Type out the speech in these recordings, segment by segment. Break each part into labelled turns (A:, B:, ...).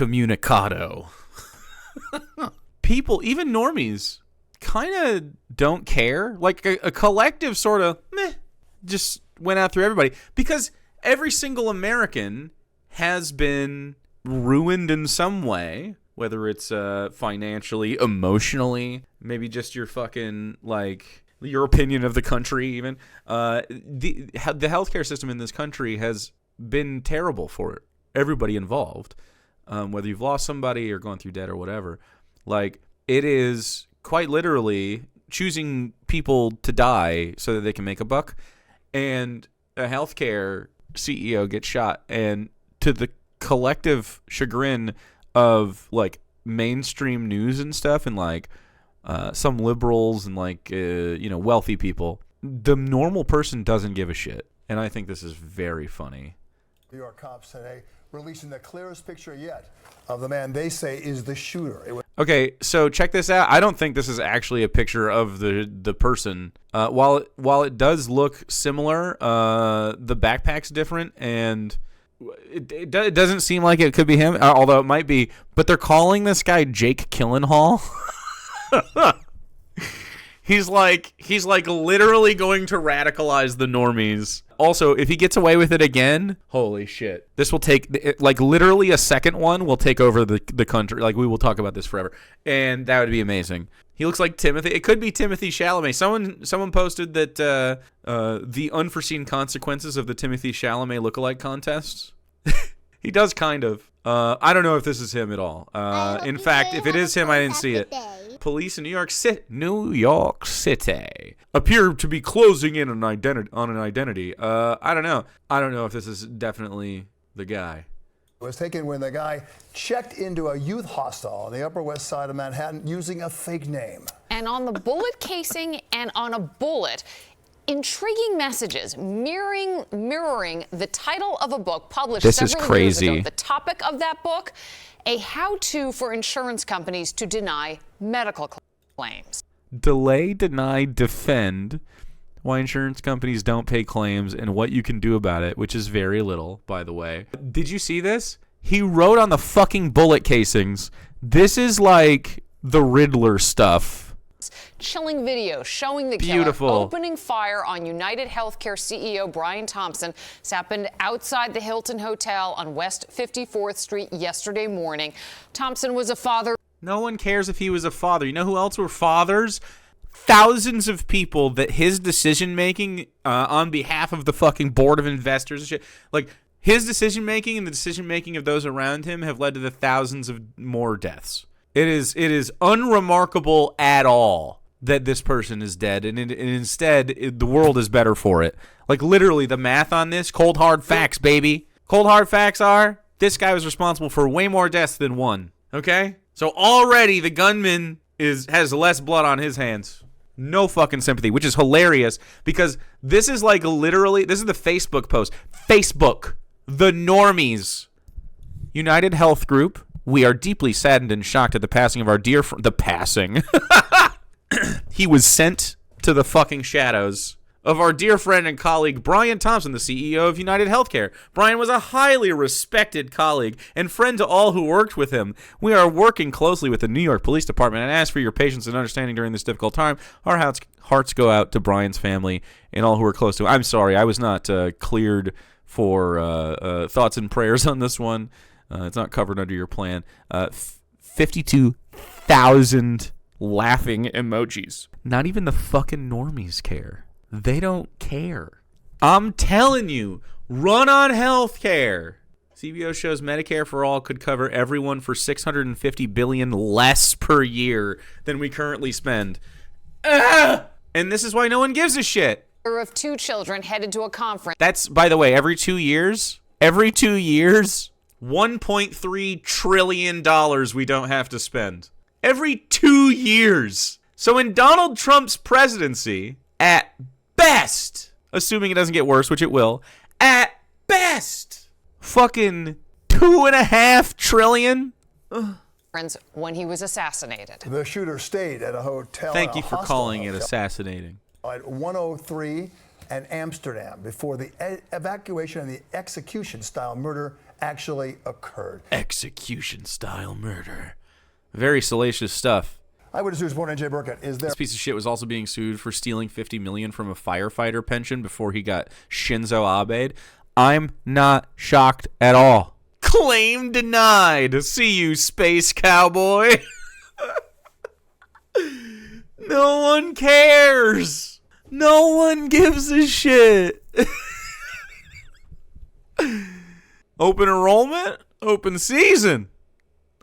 A: incommunicado. People, even normies, kind of don't care. Like a collective sort of meh, just went after everybody because every single American has been ruined in some way, whether it's financially, emotionally, maybe just your fucking, like, your opinion of the country even. The healthcare system in this country has been terrible for everybody involved, whether you've lost somebody or gone through debt or whatever. Like, it is quite literally choosing people to die so that they can make a buck. And a healthcare CEO gets shot, and to the collective chagrin of, like, mainstream news and stuff, and, like, some liberals and, like, wealthy people, the normal person doesn't give a shit. And I think this is very funny.
B: New York cops today releasing the clearest picture yet of the man they say is the shooter.
A: Okay, so check this out. I don't think this is actually a picture of the person. While it does look similar, the backpack's different, and it doesn't seem like it could be him, although it might be. But they're calling this guy Jake Gyllenhaal. He's like literally going to radicalize the normies. Also, if he gets away with it again, holy shit. This will take, like, literally a second one will take over the country. Like, we will talk about this forever. And that would be amazing. He looks like Timothy. It could be Timothy Chalamet. Someone posted that the unforeseen consequences of the Timothy Chalamet lookalike contest. He does kind of. I don't know if this is him at all. In fact, if it is him, I didn't see it. Police in New York City appear to be closing in on an identity. I don't know. I don't know if this is definitely the guy.
B: It was taken when the guy checked into a youth hostel on the Upper West Side of Manhattan using a fake name.
C: And on the bullet casing and on a bullet, intriguing messages mirroring the title of a book published several years ago. The topic of that book, a how-to for insurance companies to deny medical claims.
A: Delay, deny, defend. Why insurance companies don't pay claims and what you can do about it, which is very little, by the way. Did you see this? He wrote on the fucking bullet casings, this is like the Riddler stuff.
C: Chilling video showing the killer opening fire on United Healthcare CEO Brian Thompson. This happened outside the Hilton Hotel on West 54th Street yesterday morning. Thompson was a father.
A: No one cares if he was a father. You know who else were fathers? Thousands of people that his decision-making on behalf of the fucking board of investors and shit, like, his decision-making and the decision-making of those around him have led to the thousands of more deaths. It is unremarkable at all that this person is dead, and instead, the world is better for it. Like, literally, the math on this, cold hard facts, baby. Cold hard facts are, this guy was responsible for way more deaths than one, okay? So already, the gunman has less blood on his hands. No fucking sympathy, which is hilarious, because this is like literally, this is the Facebook post. Facebook, the normies. United Health Group, we are deeply saddened and shocked at the passing of our dear friend. The passing. He was sent to the fucking shadows of our dear friend and colleague, Brian Thompson, the CEO of United Healthcare. Brian was a highly respected colleague and friend to all who worked with him. We are working closely with the New York Police Department and ask for your patience and understanding during this difficult time. Our hearts go out to Brian's family and all who are close to him. I'm sorry, I was not cleared for thoughts and prayers on this one. It's not covered under your plan. 52,000 laughing emojis. Not even the fucking normies care. They don't care. I'm telling you, run on healthcare. CBO shows Medicare for All could cover everyone for $650 billion less per year than we currently spend. And this is why no one gives a shit.
C: Of two children headed to a conference.
A: That's, by the way, every 2 years. Every 2 years, $1.3 trillion we don't have to spend. Every 2 years. So in Donald Trump's presidency, at best, assuming it doesn't get worse, which it will, at best, fucking $2.5 trillion.
C: When he was assassinated.
B: The shooter stayed at a hotel.
A: Thank you for calling it assassinating.
B: At 103 and Amsterdam before the evacuation and the execution-style murder actually occurred.
A: Execution-style murder. Very salacious stuff.
B: Eyewitness News reporter Jay Burkett is there.
A: This piece of shit was also being sued for stealing $50 million from a firefighter pension before he got Shinzo Abe'd. I'm not shocked at all. Claim denied. See you, space cowboy. No one cares. No one gives a shit. Open enrollment? Open season.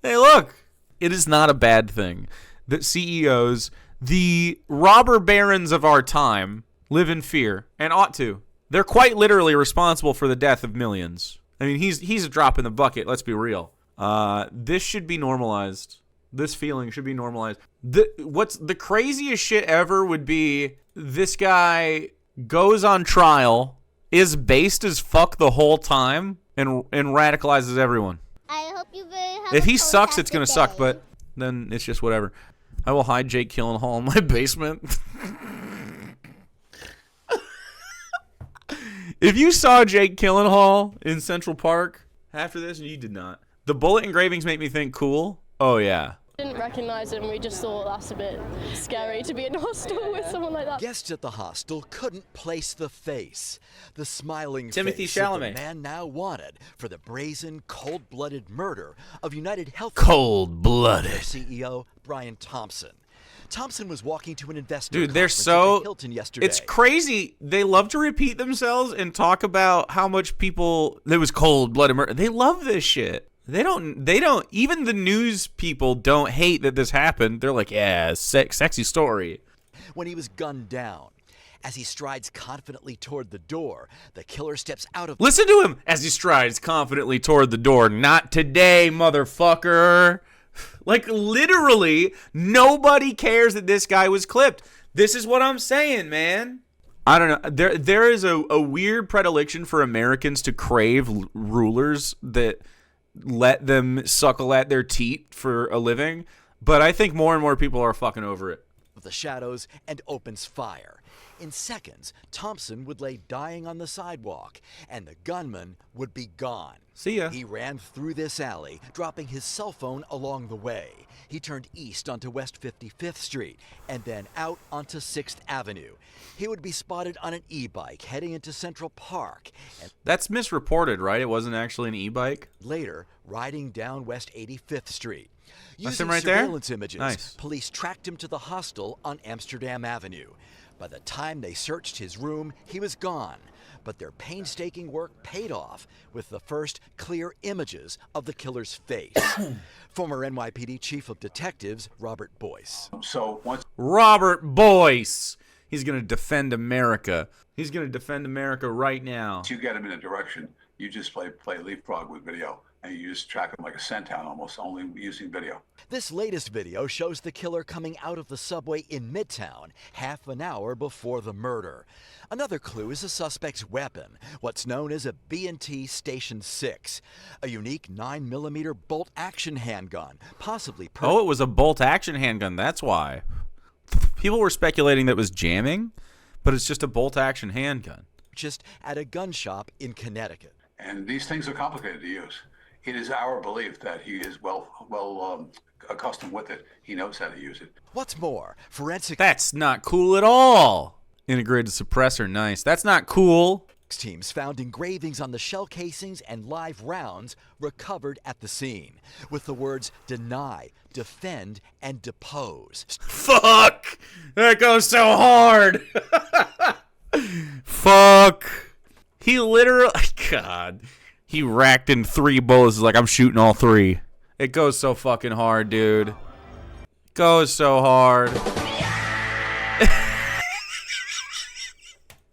A: Hey, look. It is not a bad thing that CEOs, the robber barons of our time, live in fear, and ought to. They're quite literally responsible for the death of millions. I mean, he's a drop in the bucket, let's be real. This should be normalized. This feeling should be normalized. What's the craziest shit ever would be this guy goes on trial, is based as fuck the whole time, and radicalizes everyone.
D: I hope you have
A: If he sucks, it's going to suck, but then it's just whatever. I will hide Jake Gyllenhaal in my basement. If you saw Jake Gyllenhaal in Central Park after this, you did not. The bullet engravings make me think cool. Oh, yeah.
E: Didn't recognize him. We just thought that's a bit scary to be in a hostel with someone like that.
F: Guests at the hostel couldn't place the face, the smiling
A: Timothy
F: face that
A: Chalamet.
F: the man now wanted for the brazen, cold-blooded murder of United Health
A: Cold-blooded.
F: CEO Brian Thompson. Thompson was walking to an investor
A: Dude, they're
F: conference at
A: so...
F: the Hilton yesterday.
A: It's crazy. They love to repeat themselves and talk about how much people... There was cold-blooded murder. They love this shit. They don't, even the news people don't hate that this happened. They're like, yeah, sexy story.
F: When he was gunned down, as he strides confidently toward the door, the killer steps out of...
A: Listen to him as he strides confidently toward the door. Not today, motherfucker. Like, literally, nobody cares that this guy was clipped. This is what I'm saying, man. I don't know. There is a weird predilection for Americans to crave rulers that let them suckle at their teat for a living, but I think more and more people are fucking over it.
F: The shadows and opens fire. In seconds, Thompson would lay dying on the sidewalk, and the gunman would be gone.
A: See ya.
F: He ran through this alley, dropping his cell phone along the way. He turned east onto West 55th Street, and then out onto 6th Avenue. He would be spotted on an e-bike heading into Central Park. And
A: that's misreported, right? It wasn't actually an e-bike?
F: Later, riding down West 85th Street.
A: That's
F: Using
A: him right there?
F: surveillance images,
A: Nice.
F: police tracked him to the hostel on Amsterdam Avenue. By the time they searched his room, he was gone. But their painstaking work paid off with the first clear images of the killer's face. Former NYPD Chief of Detectives Robert Boyce.
A: Robert Boyce. He's going to defend America. He's going to defend America right now.
G: You get him in a direction, you just play leapfrog with video, and you just track him like a centown almost, only using video.
F: This latest video shows the killer coming out of the subway in Midtown half an hour before the murder. Another clue is the suspect's weapon, what's known as a B&T Station 6, a unique 9mm bolt-action handgun, possibly...
A: Oh, it was a bolt-action handgun, that's why. People were speculating that it was jamming, but it's just a bolt-action handgun.
F: Just at a gun shop in Connecticut.
G: And these things are complicated to use. It is our belief that he is well accustomed with it. He knows how to use it.
F: What's more, forensic...
A: That's not cool at all. Integrated suppressor, nice. That's not cool.
F: Teams found engravings on the shell casings and live rounds recovered at the scene, with the words deny, defend, and depose.
A: Fuck! That goes so hard! Fuck! He literally... God. He racked in 3 bullets. He's like, I'm shooting all 3. It goes so fucking hard, dude. Goes so hard.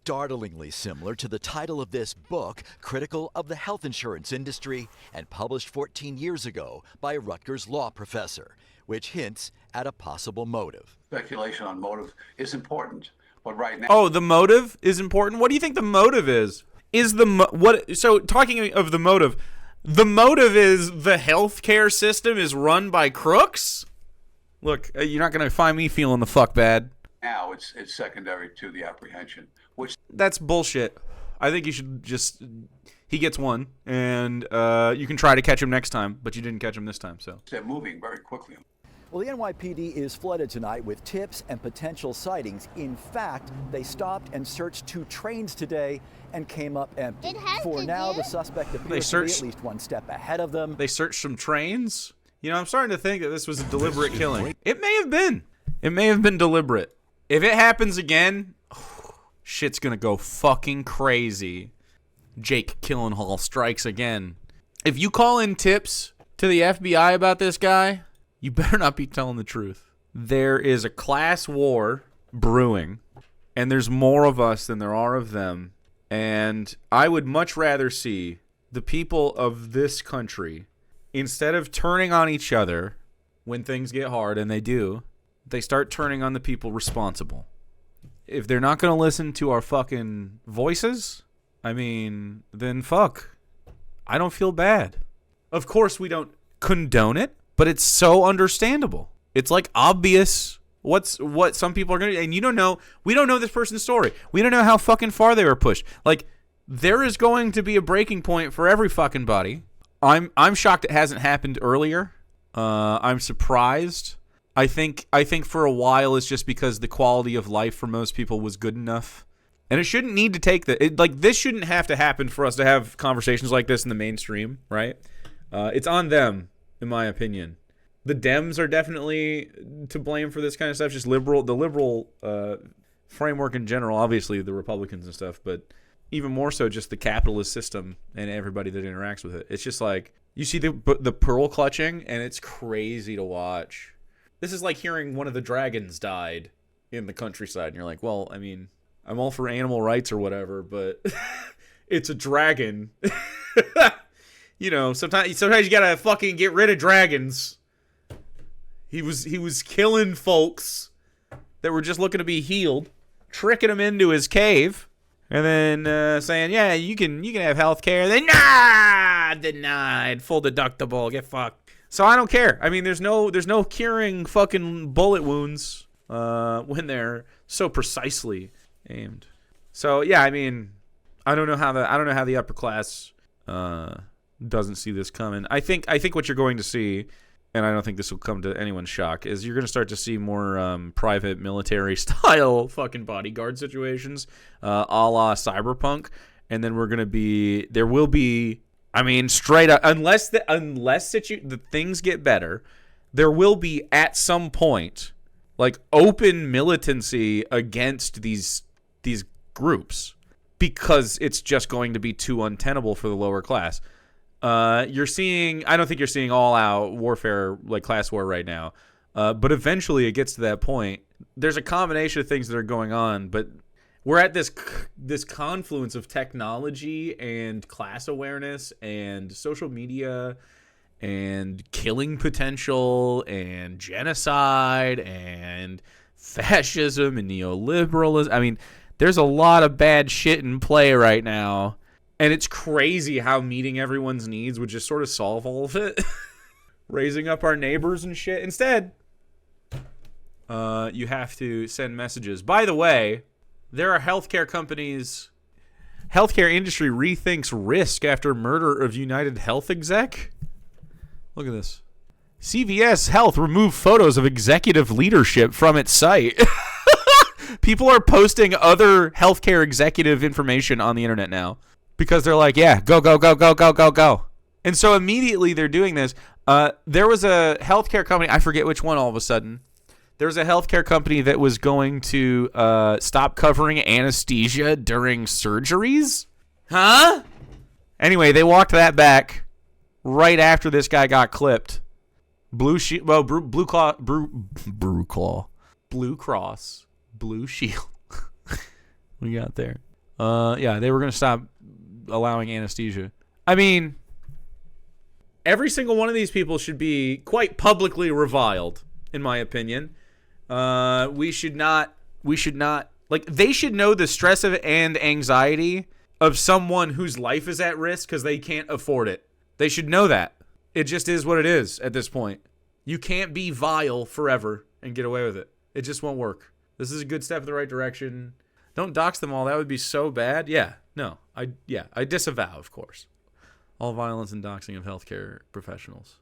F: Startlingly similar to the title of this book, critical of the health insurance industry, and published 14 years ago by a Rutgers law professor, which hints at a possible motive.
G: Speculation on motive is important, but right now...
A: Oh, the motive is important? What do you think the motive is? So, talking of the motive is the healthcare system is run by crooks? Look, you're not going to find me feeling the fuck bad.
G: Now it's secondary to the apprehension, which...
A: That's bullshit. I think you should just... he gets one, and you can try to catch him next time, but you didn't catch him this time. So
G: They're moving very quickly.
F: Well, the NYPD is flooded tonight with tips and potential sightings. In fact, they stopped and searched 2 trains today and came up empty. For now, the suspect appears to be at least one step ahead of them.
A: They searched some trains? You know, I'm starting to think that this was a deliberate killing. It may have been. It may have been deliberate. If it happens again, shit's gonna go fucking crazy. Jake Gyllenhaal strikes again. If you call in tips to the FBI about this guy, you better not be telling the truth. There is a class war brewing, and there's more of us than there are of them. And I would much rather see the people of this country, instead of turning on each other when things get hard, and they do, they start turning on the people responsible. If they're not going to listen to our fucking voices, I mean, then fuck. I don't feel bad. Of course we don't condone it, but it's so understandable. It's like obvious what some people are going to do. And you don't know, we don't know this person's story. We don't know how fucking far they were pushed. Like, there is going to be a breaking point for every fucking body. I'm shocked it hasn't happened earlier. I'm surprised. I think for a while it's just because the quality of life for most people was good enough. And it shouldn't need to take this shouldn't have to happen for us to have conversations like this in the mainstream, right? It's on them, in my opinion. The Dems are definitely to blame for this kind of stuff. Just the liberal framework in general, obviously the Republicans and stuff, but even more so just the capitalist system and everybody that interacts with it. It's just like, you see the pearl clutching, and it's crazy to watch. This is like hearing one of the dragons died in the countryside, and you're like, well, I mean, I'm all for animal rights or whatever, but it's a dragon. You know, sometimes you gotta fucking get rid of dragons. He was killing folks that were just looking to be healed, tricking them into his cave, and then saying, yeah, you can have health care. Then, nah, denied, full deductible, get fucked. So I don't care. I mean, there's no curing fucking bullet wounds when they're so precisely aimed. So yeah, I mean, I don't know how the upper class doesn't see this coming. I think what you're going to see, and I don't think this will come to anyone's shock, is you're going to start to see more private military style fucking bodyguard situations, a la Cyberpunk, and then there will be, I mean, straight up, unless the things get better, there will be at some point like open militancy against these groups, because it's just going to be too untenable for the lower class. I don't think you're seeing all out warfare, like class war right now. But eventually it gets to that point. There's a combination of things that are going on, but we're at this confluence of technology and class awareness and social media and killing potential and genocide and fascism and neoliberalism. I mean, there's a lot of bad shit in play right now. And it's crazy how meeting everyone's needs would just sort of solve all of it. Raising up our neighbors and shit. Instead, you have to send messages. By the way, there are healthcare companies. Healthcare industry rethinks risk after murder of United Health exec. Look at this. CVS Health removed photos of executive leadership from its site. People are posting other healthcare executive information on the internet now, because they're like, yeah, go, go, go, go, go, go, go. And so immediately they're doing this. There was a healthcare company, I forget which one all of a sudden. There was a healthcare company that was going to stop covering anesthesia during surgeries. Huh? Anyway, they walked that back right after this guy got clipped. Blue Cross, Blue Shield. We got there. Yeah, they were going to stop allowing anesthesia. I mean, every single one of these people should be quite publicly reviled, in my opinion. We should not, like, they should know the stress of and anxiety of someone whose life is at risk because they can't afford it. They should know that. It just is what it is at this point. You can't be vile forever and get away with it. It just won't work. This is a good step in the right direction. Don't dox them all. That would be so bad. Yeah, no. I disavow, of course, all violence and doxing of healthcare professionals.